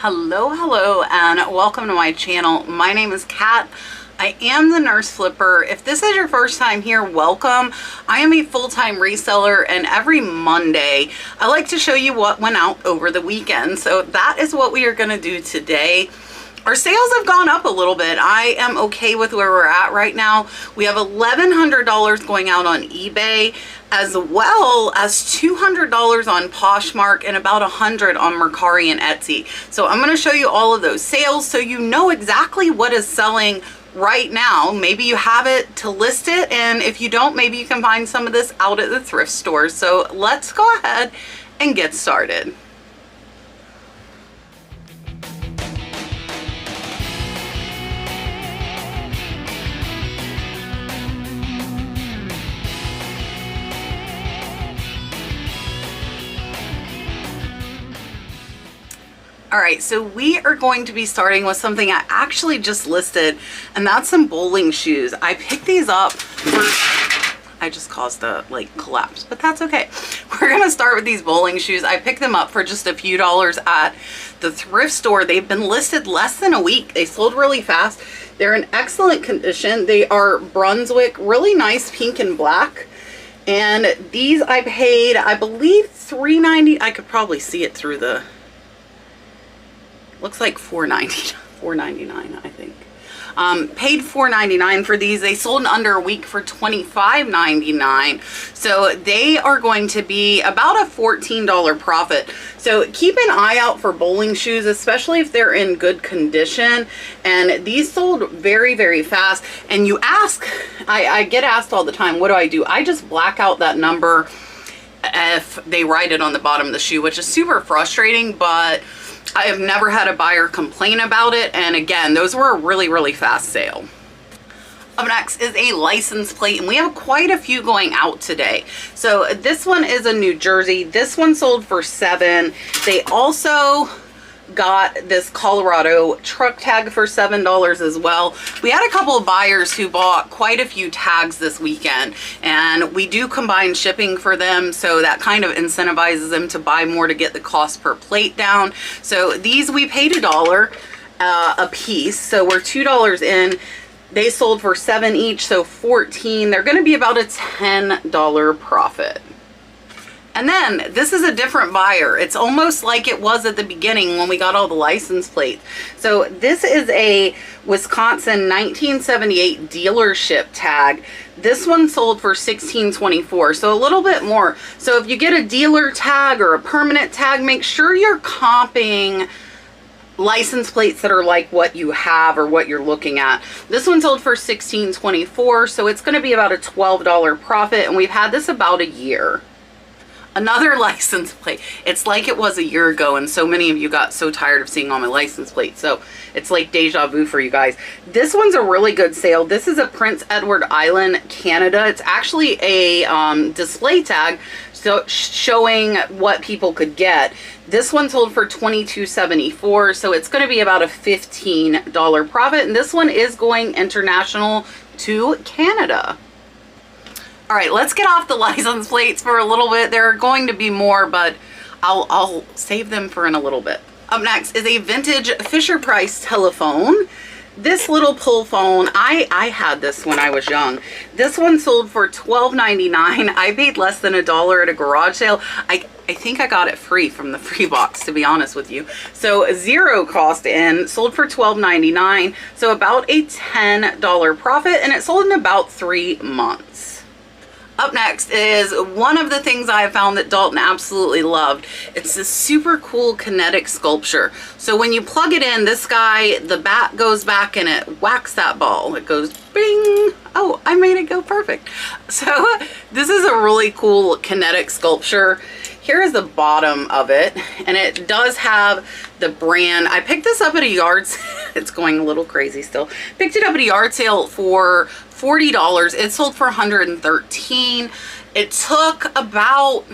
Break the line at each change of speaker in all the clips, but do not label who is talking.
Hello, and welcome to my channel. My name is Kat. I am the Nurse Flipper. If this is your first time here, welcome. I am a full-time reseller, and every Monday I like to show you what went out over the weekend. So that is what we are going to do today. Our sales have gone up a little bit. I am okay with where we're at right now. We have $1,100 going out on eBay, as well as $200 on Poshmark and about $100 on Mercari and Etsy. So I'm going to show you all of those sales so you know exactly what is selling right now. Maybe you have it to list it, and if you don't, maybe you can find some of this out at the thrift stores. So let's go ahead and get started. All right, so we are going to be starting with something I actually just listed, and that's some bowling shoes. I picked these up I just caused the collapse, but that's okay. We're gonna start with these bowling shoes. I picked them up for just a few dollars at the thrift store. They've been listed less than a week. They sold really fast. They're in excellent condition. They are Brunswick, really nice pink and black. And these I paid, I believe, $3.90. I could probably see it through the, looks like $4.99, I think. Paid $4.99 for these. They sold in under a week for $25.99. So they are going to be about a $14 profit. So keep an eye out for bowling shoes, especially if they're in good condition. And these sold very, very fast. And you ask, I get asked all the time, what do? I just black out that number if they write it on the bottom of the shoe, which is super frustrating, but I have never had a buyer complain about it. And again, those were a really, really fast sale. Up next is a license plate, and we have quite a few going out today. So this one is a New Jersey. This one sold for $7. They also got this Colorado truck tag for $7 as well. We had a couple of buyers who bought quite a few tags this weekend, and we do combine shipping for them, so that kind of incentivizes them to buy more to get the cost per plate down. So these we paid $1 a piece, so we're $2 in. They sold for $7 each, so $14. They're going to be about a $10 profit. And then this is a different buyer. It's almost like it was at the beginning when we got all the license plates. So this is a Wisconsin 1978 dealership tag. This one sold for $16.24, so a little bit more. So if you get a dealer tag or a permanent tag, make sure you're comping license plates that are like what you have or what you're looking at. This one sold for $16.24, so it's going to be about a $12 profit, and we've had this about a year. Another license plate. It's like it was a year ago, and so many of you got so tired of seeing all my license plates, so it's like deja vu for you guys. This one's a really good sale. This is a Prince Edward Island, Canada. It's actually a display tag, so showing what people could get. This one sold for $22.74, so it's going to be about a $15 profit, and this one is going international to Canada. All right, let's get off the license plates for a little bit. There are going to be more, but I'll save them for in a little bit. Up next is a vintage Fisher-Price telephone. This little pull phone, I had this when I was young. This one sold for $12.99. I paid less than $1 at a garage sale. I think I got it free from the free box, to be honest with you. So zero cost in, sold for $12.99. So about a $10 profit, and it sold in about 3 months. Up next is one of the things I have found that Dalton absolutely loved. It's this super cool kinetic sculpture. So when you plug it in, this guy, the bat goes back and it whacks that ball. It goes bing. Oh, I made it go perfect. So this is a really cool kinetic sculpture. Here is the bottom of it, and it does have the brand. I picked this up at a yard sale. It's going a little crazy still. Picked it up at a yard sale for $40. It sold for $113. It took about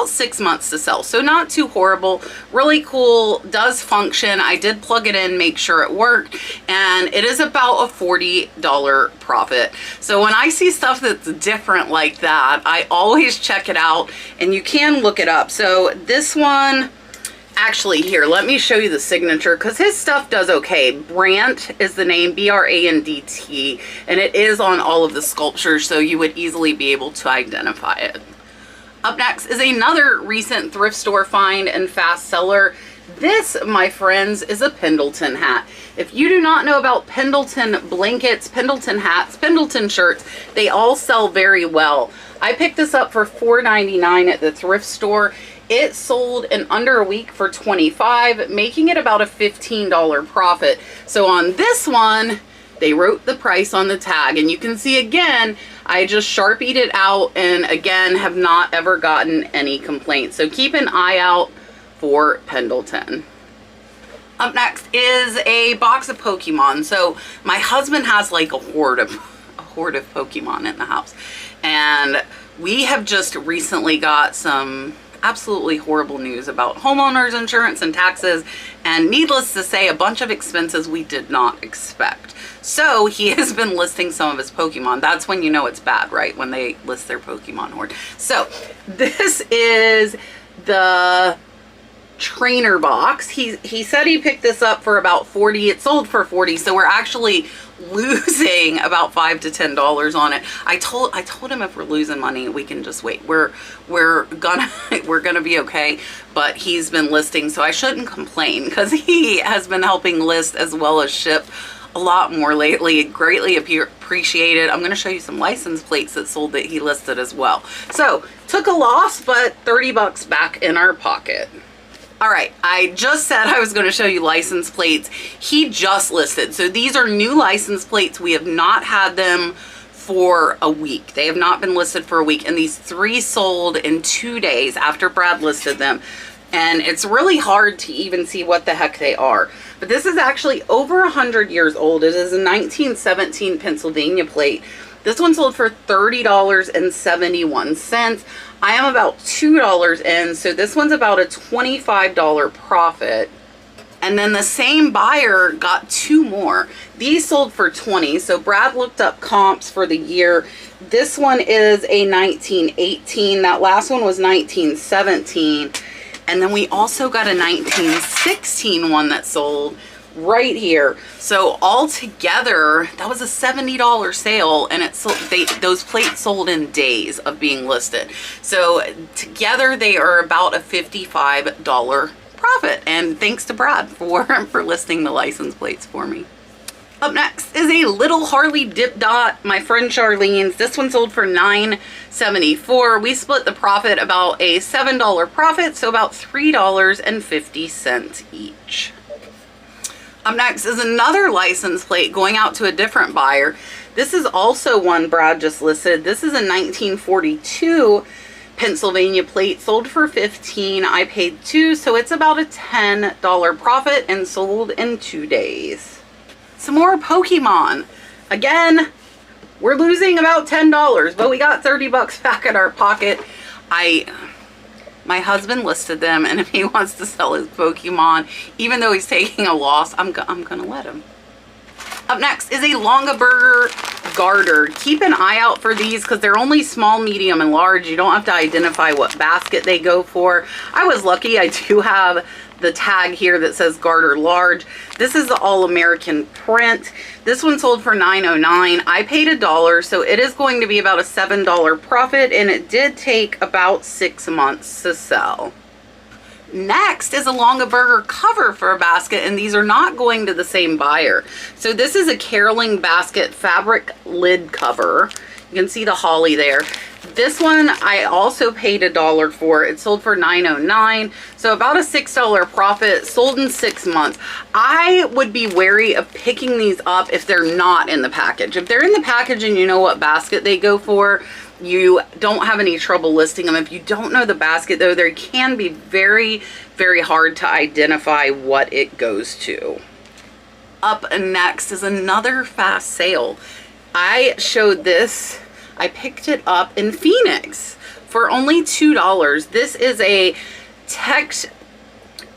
6 months to sell, so not too horrible. Really cool, does function. I did plug it in, make sure it worked, and it is about a $40 profit. So when I see stuff that's different like that, I always check it out, and you can look it up. So this one Actually, here, let me show you the signature because his stuff does okay. Brandt is the name, B-R-A-N-D-T, and it is on all of the sculptures, so you would easily be able to identify it. Up next is another recent thrift store find and fast seller. This, my friends, is a Pendleton hat. If you do not know about Pendleton blankets, Pendleton hats, Pendleton shirts, they all sell very well. I picked this up for $4.99 at the thrift store. It sold in under a week for $25, making it about a $15 profit. So on this one, they wrote the price on the tag, and you can see again, I just Sharpied it out, and again, have not ever gotten any complaints. So keep an eye out for Pendleton. Up next is a box of Pokemon. So my husband has like a horde of Pokemon in the house, and we have just recently got some absolutely horrible news about homeowners insurance and taxes, and needless to say, a bunch of expenses we did not expect. So he has been listing some of his Pokemon. That's when you know it's bad, right? When they list their Pokemon horde. So this is the trainer box. He said he picked this up for about $40. It sold for $40, so we're actually losing about $5 to $10 on it. I told him if we're losing money, we can just wait. We're gonna be okay. But he's been listing, so I shouldn't complain because he has been helping list as well as ship a lot more lately. Greatly appreciated. I'm gonna show you some license plates that sold that he listed as well. So took a loss, but 30 bucks back in our pocket. All right, I just said I was going to show you license plates. He just listed. So these are new license plates. We have not had them for a week. They have not been listed for a week. And these 3 sold in 2 days after Brad listed them. And it's really hard to even see what the heck they are. But this is actually over 100 years old. It is a 1917 Pennsylvania plate. This one sold for $30.71. I am about $2 in, so this one's about a $25 profit. And then the same buyer got 2 more. These sold for $20, so Brad looked up comps for the year. This one is a 1918. That last one was 1917. And then we also got a 1916 one that sold right here. So all together, that was a $70 sale, and it sold, those plates sold in days of being listed. So together they are about a $55 profit, and thanks to Brad for listing the license plates for me. Up next is a little Harley Dip Dot, my friend Charlene's. This one sold for $9.74. We split the profit, about a $7 profit, so about $3.50 each. Up next is another license plate going out to a different buyer. This is also one Brad just listed. This is a 1942 Pennsylvania plate, sold for $15. I paid $2, so it's about a $10 profit and sold in 2 days. Some more Pokemon. Again, we're losing about $10, but we got 30 bucks back in our pocket. My husband listed them, and if he wants to sell his Pokemon, even though he's taking a loss, I'm gonna let him. Up next is a Longaberger garter. Keep an eye out for these because they're only small, medium, and large. You don't have to identify what basket they go for. I was lucky. I do have the tag here that says garter large. This is the all-American print. This one sold for $9.09. I paid $1, so it is going to be about a $7 profit, and it did take about 6 months to sell. Next is a Longaberger cover for a basket, and these are not going to the same buyer. So this is a caroling basket fabric lid cover. You can see the holly there. This one I also paid $1 for. It sold for $9.09, so about a $6 profit, sold in 6 months. I would be wary of picking these up if they're not in the package. If they're in the package and you know what basket they go for, you don't have any trouble listing them. If you don't know the basket though, they can be very, very hard to identify what it goes to. Up next is another fast sale. I showed this. I picked it up in Phoenix for only $2. This is a Tex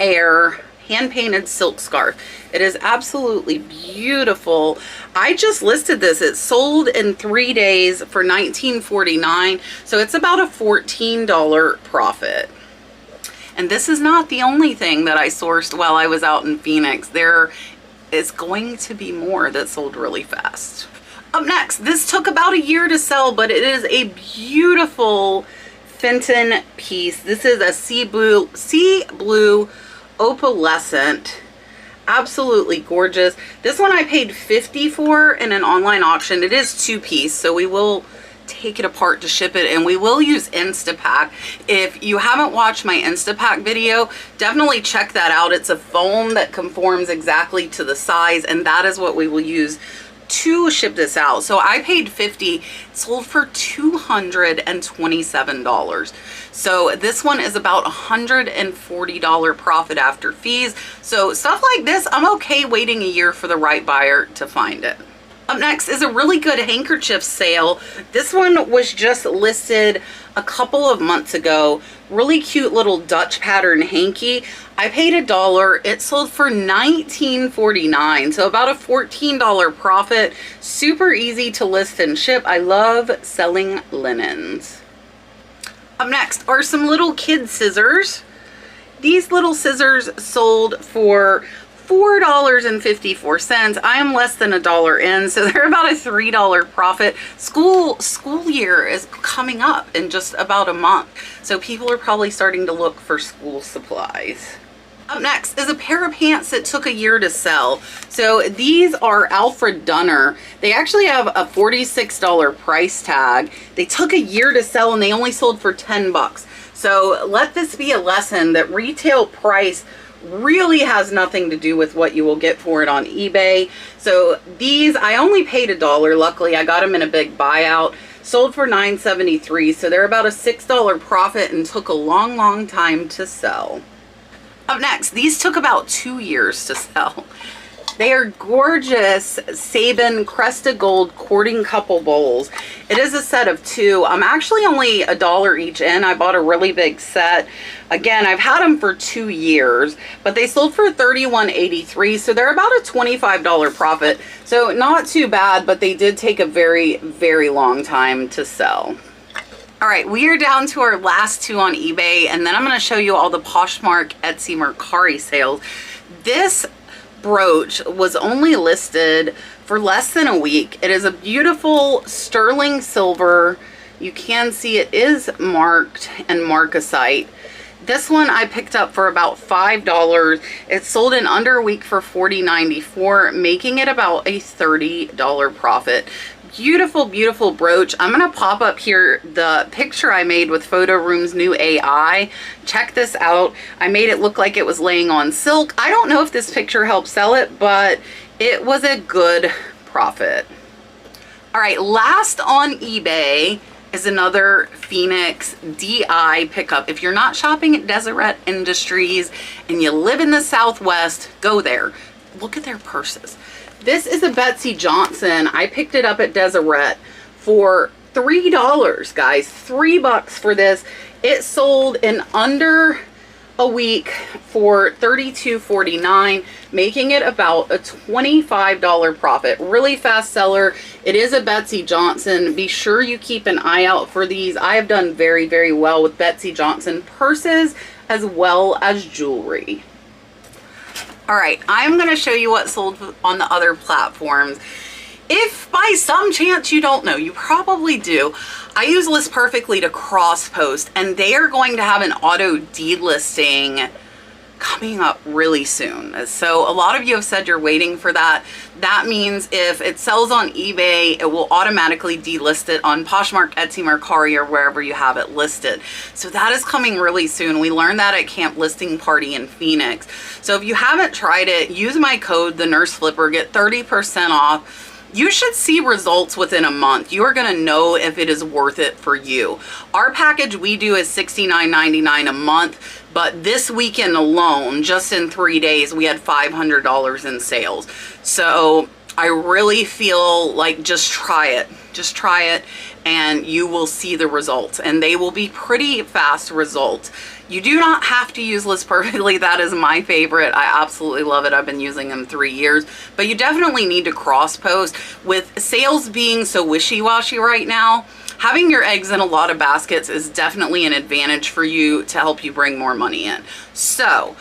Air hand-painted silk scarf. It is absolutely beautiful. I just listed this. It sold in 3 days for $19.49, so it's about a $14 profit. And this is not the only thing that I sourced while I was out in Phoenix. There is going to be more that sold really fast. Up next, this took about a year to sell, but it is a beautiful Fenton piece. This is a sea blue opalescent. Absolutely gorgeous. This one I paid $50 for in an online auction. It is 2-piece, so we will take it apart to ship it, and we will use Instapack. If you haven't watched my Instapack video, definitely check that out. It's a foam that conforms exactly to the size, and that is what we will use to ship this out. So I paid $50, sold for $227. So this one is about $140 profit after fees. So stuff like this, I'm okay waiting a year for the right buyer to find it. Up next is a really good handkerchief sale. This one was just listed a couple of months ago. Really cute little Dutch pattern hanky. I paid $1. It sold for $19.49, so about a $14 profit. Super easy to list and ship. I love selling linens. Up next are some little kid scissors. These little scissors sold for $4.54. I am less than $1 in, so they're about a $3 profit. School year is coming up in just about a month, so people are probably starting to look for school supplies. Up next is a pair of pants that took a year to sell. So these are Alfred Dunner. They actually have a $46 price tag. They took a year to sell and they only sold for 10 bucks. So let this be a lesson that retail price really has nothing to do with what you will get for it on eBay. So these, I only paid $1. Luckily, I got them in a big buyout. Sold for $9.73. So they're about a $6 profit and took a long time to sell. Up next, these took about 2 years to sell. They are gorgeous Sabin Crested Gold Courting Couple Bowls. It is a set of 2. I'm actually only $1 each in. I bought a really big set. Again, I've had them for 2 years, but they sold for $31.83, so they're about a $25 profit. So not too bad, but they did take a very long time to sell. All right, we are down to our last 2 on eBay, and then I'm going to show you all the Poshmark, Etsy, Mercari sales. This brooch was only listed for less than a week. It is a beautiful sterling silver. You can see it is marked and marcasite. This one I picked up for about $5. It sold in under a week for $40.94, making it about a $30 profit. Beautiful brooch. I'm gonna pop up here the picture I made with Photo Room's new AI. Check this out. I made it look like it was laying on silk. I don't know if this picture helped sell it, but it was a good profit. All right, last on eBay is another Phoenix DI pickup. If you're not shopping at Deseret Industries and you live in the Southwest, go there. Look at their purses. This is a Betsy Johnson. I picked it up at Deseret for $3, guys. $3 for this. It sold in under a week for $32.49, making it about a $25 profit. Really fast seller. It is a Betsy Johnson. Be sure you keep an eye out for these. I have done very well with Betsy Johnson purses as well as jewelry. All right, I'm going to show you what sold on the other platforms. If by some chance you don't know, you probably do, I use List Perfectly to cross post, and they are going to have an auto delisting coming up really soon. So a lot of you have said you're waiting for that. That means if it sells on eBay, it will automatically delist it on Poshmark, Etsy, Mercari, or wherever you have it listed. So that is coming really soon. We learned that at Camp Listing Party in Phoenix. So if you haven't tried it, use my code, the Nurse Flipper, get 30% off. You should see results within a month. You are going to know if it is worth it for you. Our package we do is $69.99 a month, but this weekend alone, just in 3 days, we had $500 in sales. So I really feel like just try it. Just try it and you will see the results, and they will be pretty fast results. You do not have to use List Perfectly. That is my favorite. I absolutely love it. I've been using them 3 years, but you definitely need to cross post. With sales being so wishy-washy right now, Having your eggs in a lot of baskets is definitely an advantage for you to help you bring more money in. So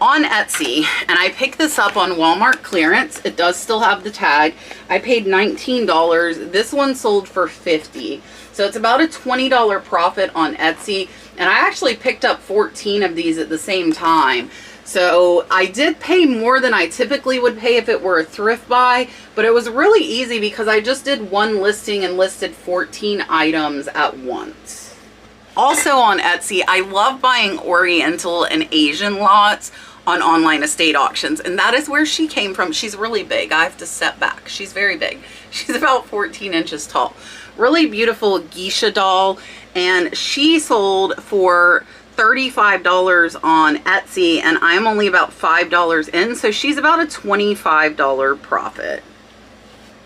on Etsy, and I picked this up on Walmart clearance. It does still have the tag. I paid $19. This one sold for $50. So it's about a $20 profit on Etsy. And I actually picked up 14 of these at the same time. So I did pay more than I typically would pay if it were a thrift buy, but it was really easy because I just did one listing and listed 14 items at once. Also on Etsy, I love buying Oriental and Asian lots on online estate auctions, and that is where she came from. She's really big. I have to step back. She's very big. She's about 14 inches tall. Really beautiful geisha doll, and she sold for $35 on Etsy, and I'm only about $5 in, so she's about a $25 profit.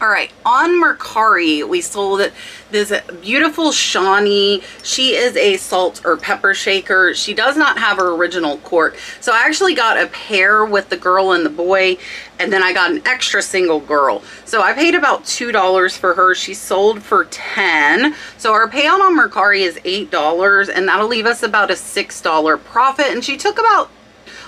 All right, on Mercari, we sold this beautiful Shawnee. She is a salt or pepper shaker. She does not have her original cork. So I actually got a pair with the girl and the boy, and then I got an extra single girl. So I paid about $2 for her. She sold for $10. So our payout on Mercari is $8, and that'll leave us about a $6 profit. And she took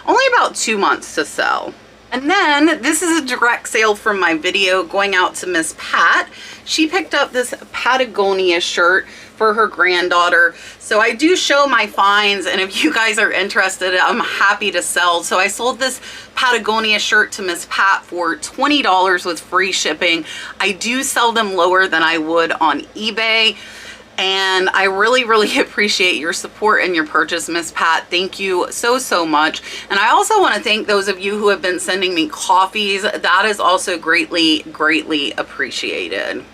only about 2 months to sell. And then this is a direct sale from my video going out to Miss Pat. She picked up this Patagonia shirt for her granddaughter. So I do show my finds, and if you guys are interested, I'm happy to sell. So I sold this Patagonia shirt to Miss Pat for $20 with free shipping. I do sell them lower than I would on eBay. And I really, really appreciate your support and your purchase, Miss Pat. Thank you so, so much. And I also want to thank those of you who have been sending me coffees. That is also greatly, greatly appreciated.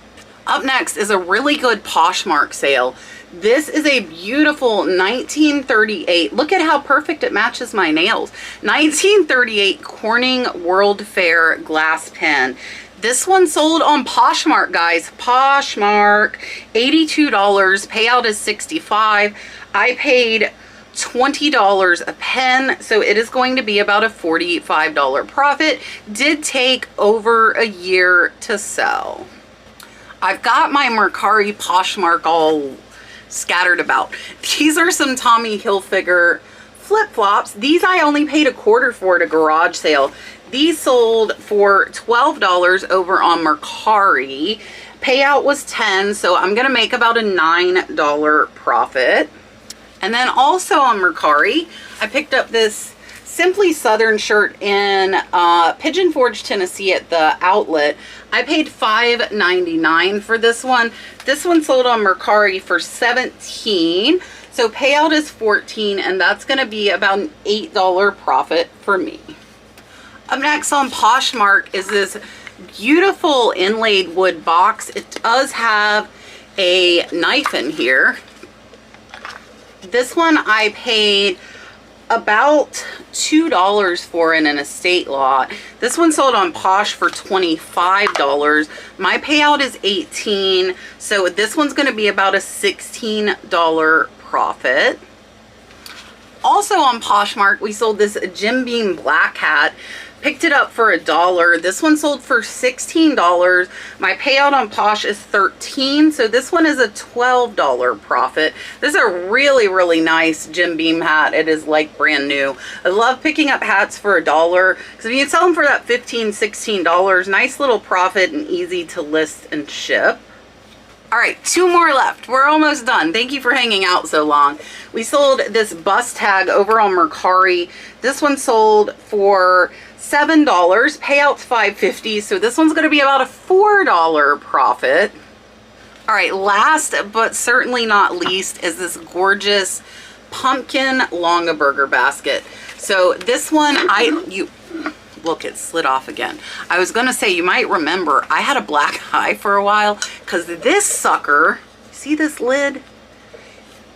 Up next is a really good Poshmark sale. This is a beautiful 1938. Look at how perfect it matches my nails. 1938 Corning World Fair glass pen. This one sold on Poshmark, guys. Poshmark, $82. Payout is $65. I paid $20 a pen, so it is going to be about a $45 profit. Did take over a year to sell. I've got my Mercari Poshmark all scattered about. These are some Tommy Hilfiger flip-flops. These I only paid $1/4 for at a garage sale. These sold for $12 over on Mercari. Payout was $10, so I'm gonna make about a $9 profit. And then also on Mercari, I picked up this Simply Southern shirt in Pigeon Forge, Tennessee at the outlet. I paid $5.99 for this one. This one sold on Mercari for $17. So payout is $14, and that's gonna be about an $8 profit for me. Up next on Poshmark is this beautiful inlaid wood box. It does have a knife in here. This one I paid about $2 for in an estate lot. This one sold on Posh for $25. My payout is $18, so this one's going to be about a $16 profit. Also on Poshmark, we sold this Jim Beam black hat. Picked it up for $1. This one sold for $16. My payout on Posh is $13, so this one is a $12 profit. This is a really, really nice Jim Beam hat. It is like brand new. I love picking up hats for $1 because if you sell them for that $15, $16, nice little profit and easy to list and ship. All right, 2 more left. We're almost done. Thank you for hanging out so long. We sold this bus tag over on Mercari. This one sold for $7. Payout's $5.50, so this one's going to be about a $4 profit. All right, last but certainly not least is this gorgeous pumpkin Longaberger basket. So this one, look, it slid off again. I was gonna say, you might remember, I had a black eye for a while because this sucker, see this lid?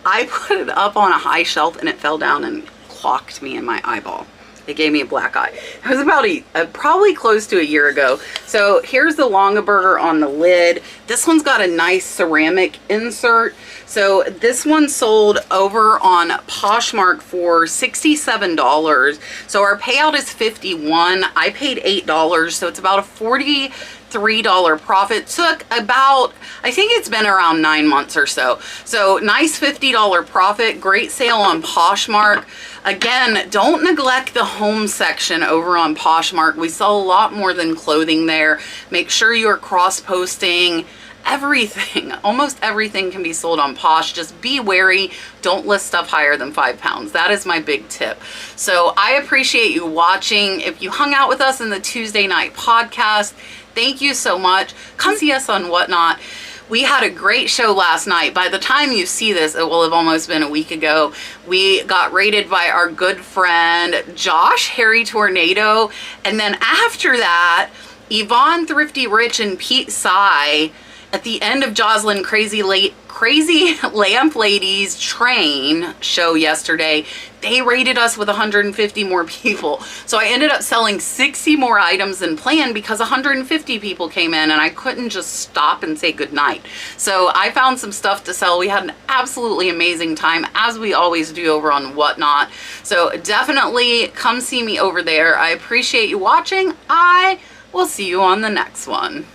I put it up on a high shelf and it fell down and clocked me in my eyeball. It gave me a black eye. It was about probably close to a year ago. So here's the Longaberger on the lid. This one's got a nice ceramic insert. So this one sold over on Poshmark for $67. So our payout is $51. I paid $8, so it's about a $43 $3 profit. Took about, I think it's been around 9 months or so. So nice $50 profit. Great sale on Poshmark. Again, don't neglect the home section over on Poshmark. We sell a lot more than clothing there. Make sure you're cross-posting. Everything, almost everything can be sold on Posh. Just be wary. Don't list stuff higher than 5 pounds. That is my big tip. So I appreciate you watching. If you hung out with us in the Tuesday night podcast, thank you so much. Come see us on Whatnot. We had a great show last night. By the time you see this, it will have almost been a week ago. We got rated by our good friend, Josh, Harry Tornado. And then after that, Yvonne Thrifty Rich and Pete Sy, at the end of Jocelyn Crazy Lamp Ladies Train show yesterday, they rated us with 150 more people. So I ended up selling 60 more items than planned because 150 people came in and I couldn't just stop and say goodnight. So I found some stuff to sell. We had an absolutely amazing time, as we always do over on Whatnot. So definitely come see me over there. I appreciate you watching. I will see you on the next one.